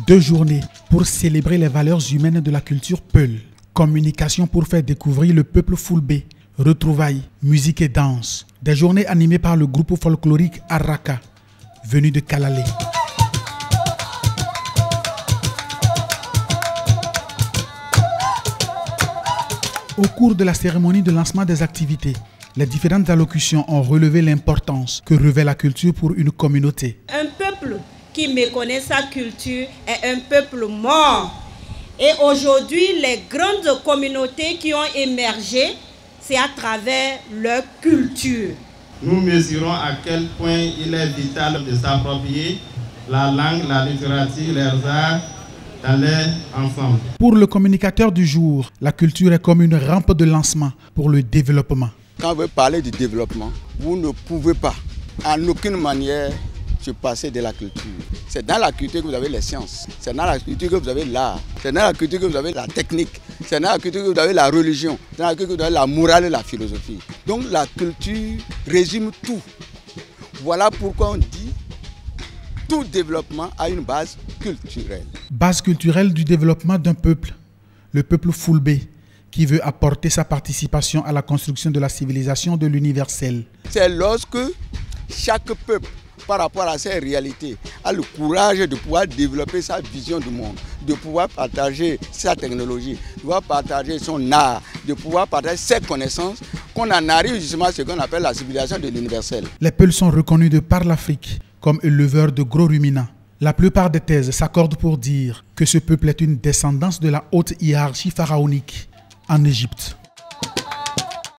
2 journées pour célébrer les valeurs humaines de la culture Peul. Communication pour faire découvrir le peuple Fulbe. Retrouvailles, musique et danse. Des journées animées par le groupe folklorique Araka, venu de Kalalé. Au cours de la cérémonie de lancement des activités, les différentes allocutions ont relevé l'importance que revêt la culture pour une communauté. Un peuple qui méconnaît sa culture est un peuple mort. Et aujourd'hui, les grandes communautés qui ont émergé, c'est à travers leur culture. Nous mesurons à quel point il est vital de s'approprier la langue, la littérature, les arts dans leur ensemble. Pour le communicateur du jour, la culture est comme une rampe de lancement pour le développement. Quand vous parlez du développement, vous ne pouvez pas en aucune manière se passer de la culture. C'est dans la culture que vous avez les sciences, c'est dans la culture que vous avez l'art, c'est dans la culture que vous avez la technique, c'est dans la culture que vous avez la religion, c'est dans la culture que vous avez la morale et la philosophie. Donc la culture résume tout. Voilà pourquoi on dit tout développement a une base culturelle. Base culturelle du développement d'un peuple, le peuple Fulbe, qui veut apporter sa participation à la construction de la civilisation de l'universel. C'est lorsque chaque peuple, par rapport à ces réalités, a le courage de pouvoir développer sa vision du monde, de pouvoir partager sa technologie, de pouvoir partager son art, de pouvoir partager ses connaissances, qu'on en arrive justement à ce qu'on appelle la civilisation de l'universel. Les Peuls sont reconnus de par l'Afrique comme éleveurs de gros ruminants. La plupart des thèses s'accordent pour dire que ce peuple est une descendance de la haute hiérarchie pharaonique en Égypte.